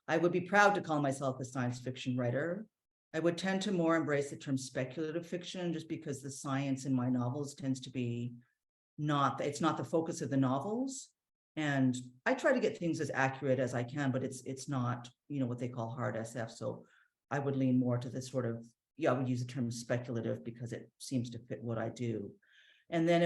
I would be proud to call myself a science fiction writer. I would tend to more embrace the term speculative fiction, just because the science in my novels tends to be it's not the focus of the novels. And I try to get things as accurate as I can, but it's not, what they call hard SF. So I would lean more to this sort of, I would use the term speculative because it seems to fit what I do. And then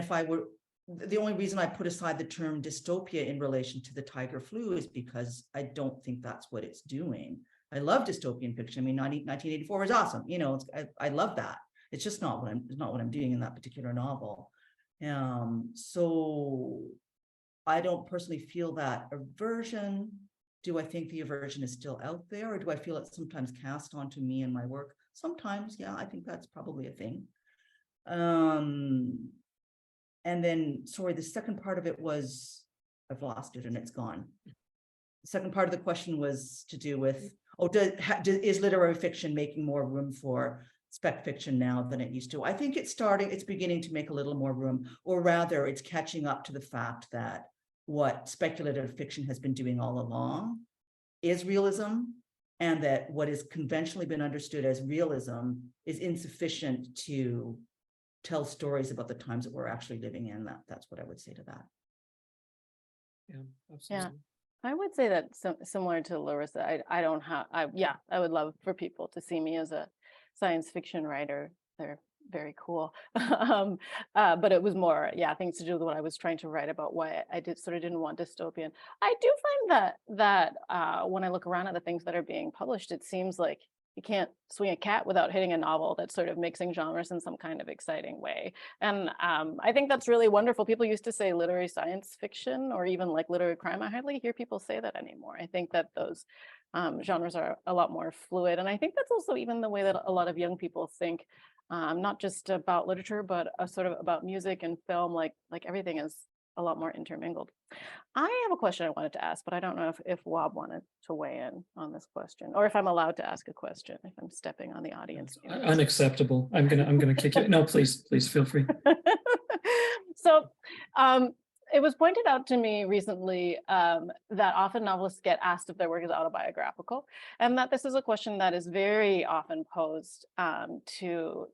the only reason I put aside the term dystopia in relation to the tiger flu is because I don't think that's what it's doing. I love dystopian fiction. I mean, 1984 is awesome. I love that. It's just not what I'm doing in that particular novel. So I don't personally feel that aversion. Do I think the aversion is still out there, or do I feel it's sometimes cast onto me and my work? Sometimes, yeah, I think that's probably a thing. And then, sorry, the second part of it was, I've lost it and it's gone. The second part of the question was to do with, is literary fiction making more room for spec fiction now than it used to? I think it's beginning to make a little more room, or rather it's catching up to the fact that what speculative fiction has been doing all along is realism, and that what has conventionally been understood as realism is insufficient to tell stories about the times that we're actually living in. That's what I would say to that. Yeah, absolutely. Yeah. I would say that similar to Larissa, I would love for people to see me as a science fiction writer. They're very cool. But it was more, things to do with what I was trying to write about, why I didn't want dystopian. I do find that when I look around at the things that are being published, it seems like you can't swing a cat without hitting a novel that's sort of mixing genres in some kind of exciting way. And I think that's really wonderful. People used to say literary science fiction or even like literary crime. I hardly hear people say that anymore. I think that those genres are a lot more fluid. And I think that's also even the way that a lot of young people think, not just about literature, but sort of about music and film, like everything is a lot more intermingled. I have a question I wanted to ask, but I don't know if Wob wanted to weigh in on this question, or if I'm allowed to ask a question, if I'm stepping on the audience. Unacceptable. I'm gonna kick you. No, please feel free. So it was pointed out to me recently that often novelists get asked if their work is autobiographical, and that this is a question that is very often posed to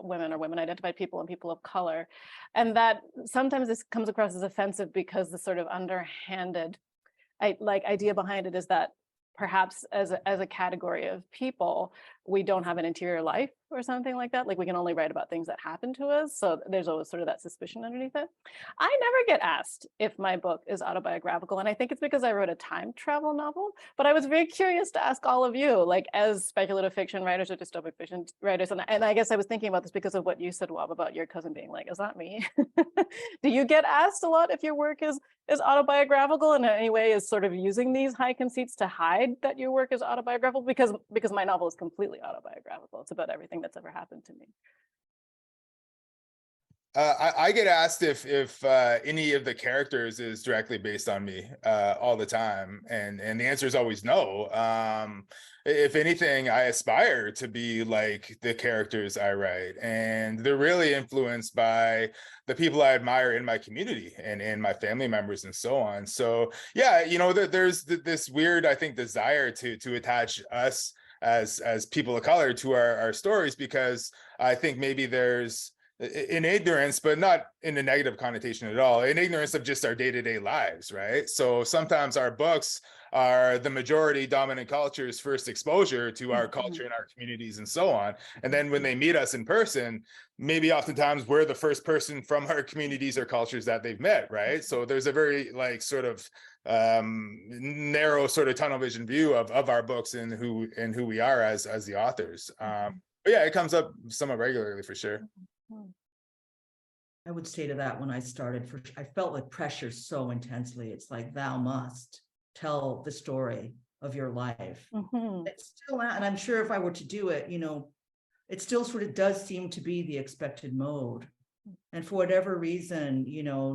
women or women-identified people and people of color, and that sometimes this comes across as offensive because the sort of underhanded idea behind it is that perhaps as a category of people, we don't have an interior life or something like that. Like we can only write about things that happen to us. So there's always sort of that suspicion underneath it. I never get asked if my book is autobiographical. And I think it's because I wrote a time travel novel, but I was very curious to ask all of you, like as speculative fiction writers or dystopic fiction writers. And I guess I was thinking about this because of what you said, Wob, about your cousin being like, is that me? Do you get asked a lot if your work is autobiographical and in any way is sort of using these high conceits to hide that your work is autobiographical? Because my novel is completely autobiographical. It's about everything that's ever happened to me. I get asked if any of the characters is directly based on me all the time, and the answer is always no. If anything, I aspire to be like the characters I write, and they're really influenced by the people I admire in my community and my family members and so on. So yeah, there's this weird, I think, desire to attach us as people of color to our stories, because I think maybe there's in ignorance, but not in a negative connotation at all, in ignorance of just our day-to-day lives, right? So sometimes our books are the majority dominant culture's first exposure to our culture and our communities and so on. And then when they meet us in person, maybe oftentimes we're the first person from our communities or cultures that they've met, right? So there's a very sort of narrow sort of tunnel vision view of our books and who we are as the authors. But yeah, it comes up somewhat regularly for sure. I would say to that, when I started, I felt like pressure so intensely. It's like, thou must tell the story of your life. It's still, and I'm sure if I were to do it, it still sort of does seem to be the expected mode. And for whatever reason,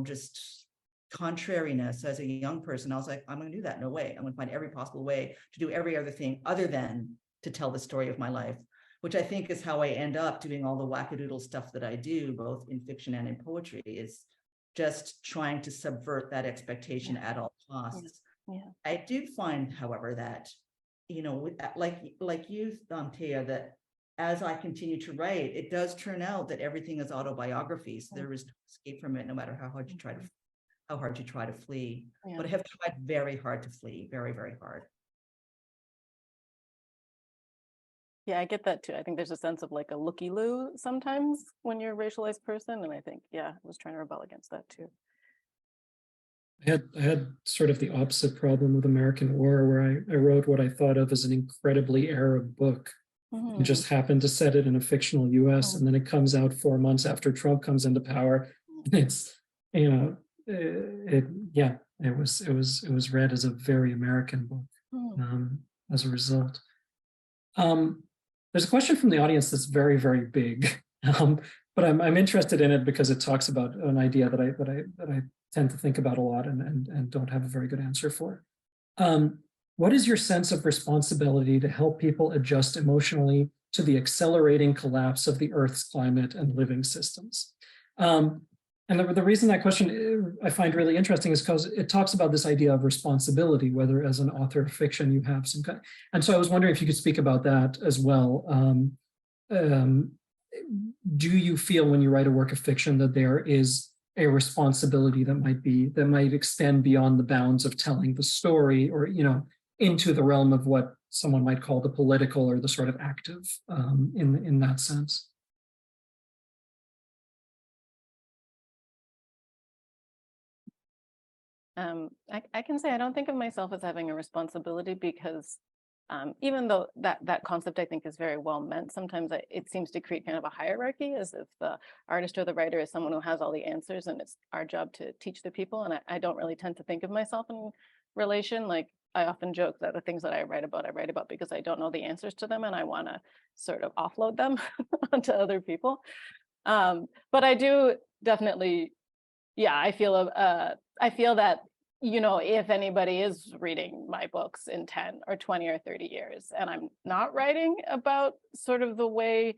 just contrariness as a young person, I was like, I'm going to do that. No way. I'm going to find every possible way to do every other thing other than to tell the story of my life. which I think is how I end up doing all the wackadoodle stuff that I do, both in fiction and in poetry, is just trying to subvert that expectation at all costs. Yeah. I do find, however, that, you know, like you, Thea, that as I continue to write, it does turn out that everything is autobiographies. There is no escape from it, no matter how hard you try to flee. Yeah. But I have tried very hard to flee, very, very hard. Yeah, I get that too. I think there's a sense of like a looky-loo sometimes when you're a racialized person. And I think, yeah, I was trying to rebel against that too. I had sort of the opposite problem with American War, where I wrote what I thought of as an incredibly Arab book. And just happened to set it in a fictional US, and then it comes out 4 months after Trump comes into power. It's, you know, it was read as a very American book as a result. There's a question from the audience that's very, very big, but I'm interested in it because it talks about an idea that I tend to think about a lot and don't have a very good answer for. What is your sense of responsibility to help people adjust emotionally to the accelerating collapse of the Earth's climate and living systems? And the reason that question I find really interesting is because it talks about this idea of responsibility, whether as an author of fiction you have some kind. And so I was wondering if you could speak about that as well. Do you feel when you write a work of fiction that there is a responsibility that might extend beyond the bounds of telling the story, or, you know, into the realm of what someone might call the political or the sort of active in that sense? I can say I don't think of myself as having a responsibility because even though that concept I think is very well meant, sometimes it seems to create kind of a hierarchy, as if the artist or the writer is someone who has all the answers and it's our job to teach the people. And I don't really tend to think of myself in relation. Like, I often joke that the things that I write about because I don't know the answers to them and I want to sort of offload them onto other people. But I do definitely, yeah, I feel that, you know, if anybody is reading my books in 10 or 20 or 30 years, and I'm not writing about sort of the way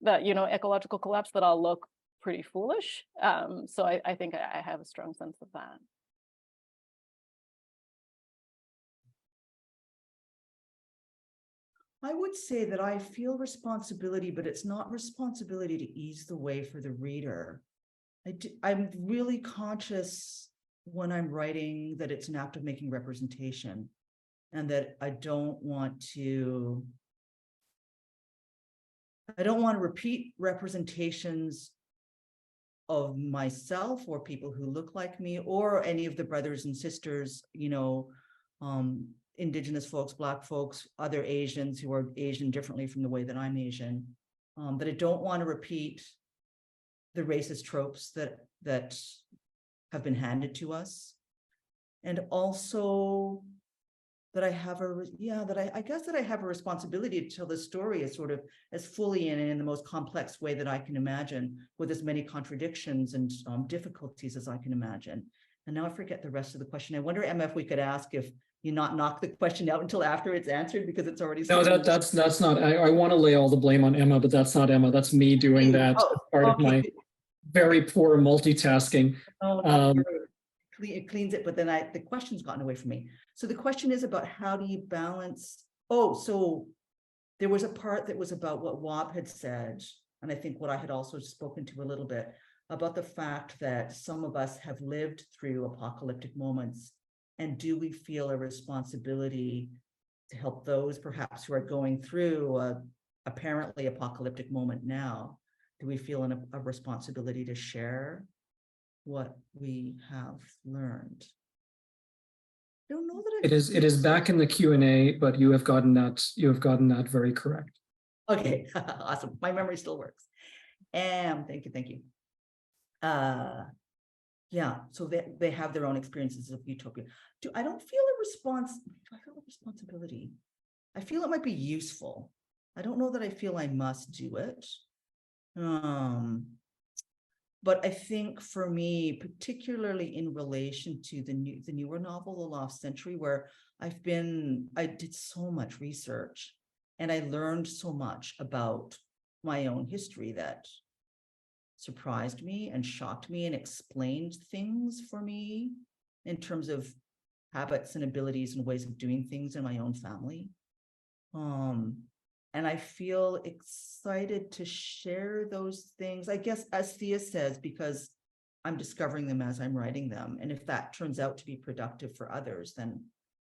that, you know, ecological collapse, that I'll look pretty foolish. So I think I have a strong sense of that. I would say that I feel responsibility, but it's not responsibility to ease the way for the reader. I'm really conscious when I'm writing that it's an act of making representation, and that I don't want to repeat representations of myself or people who look like me or any of the brothers and sisters, you know, Indigenous folks, Black folks, other Asians who are Asian differently from the way that I'm Asian, that I don't want to repeat the racist tropes that have been handed to us. And also that I have I guess that I have a responsibility to tell the story as sort of as fully and in the most complex way that I can imagine, with as many contradictions and difficulties as I can imagine. And now I forget the rest of the question. I wonder, Emma, if we could ask if you not knock the question out until after it's answered, because it's already. No, that's not. I want to lay all the blame on Emma, but that's not Emma. That's me doing that as part of my very poor multitasking. It cleans it, but then the question's gotten away from me. So the question is about how do you balance? Oh, so there was a part that was about what Wab had said, and I think what I had also spoken to a little bit about the fact that some of us have lived through apocalyptic moments, and do we feel a responsibility to help those perhaps who are going through a apparently apocalyptic moment now? Do we feel a responsibility to share what we have learned? I don't know that it is back in the Q&A, but you have gotten that very correct. Okay, awesome. My memory still works. Thank you. Yeah, so they have their own experiences of utopia. I don't feel a responsibility? I feel it might be useful. I don't know that I feel I must do it. But I think for me, particularly in relation to the newer novel, The Lost Century, where I did so much research And I learned so much about my own history that surprised me and shocked me and explained things for me in terms of habits and abilities and ways of doing things in my own family. And I feel excited to share those things, I guess, as Thea says, because I'm discovering them as I'm writing them. And if that turns out to be productive for others, then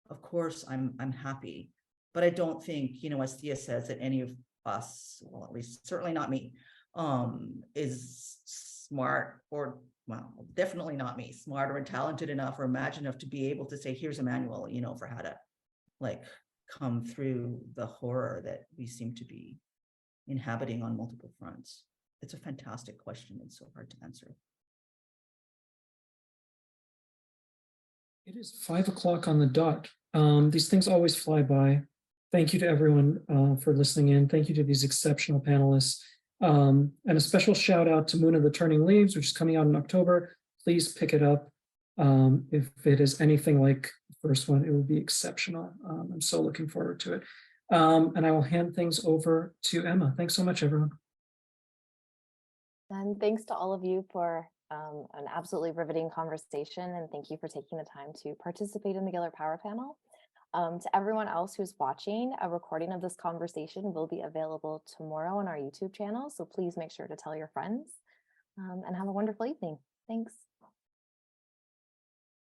of course I'm happy. But I don't think, as Thea says, that any of us, well, at least certainly not me, is smart or, well, definitely not me, smart or talented enough or imaginative to be able to say, here's a manual, for how to like come through the horror that we seem to be inhabiting on multiple fronts. It's a fantastic question. It's so hard to answer. It is 5 o'clock on the dot. These things always fly by. Thank you to everyone for listening in. Thank you to these exceptional panelists. And a special shout out to Moon of the Turning Leaves, which is coming out in October. Please pick it up. If it is anything like the first one, it will be exceptional. I'm so looking forward to it. And I will hand things over to Emma. Thanks so much, everyone. And thanks to all of you for an absolutely riveting conversation. And thank you for taking the time to participate in the Giller Power Panel. To everyone else who's watching, a recording of this conversation will be available tomorrow on our YouTube channel. So please make sure to tell your friends and have a wonderful evening. Thanks.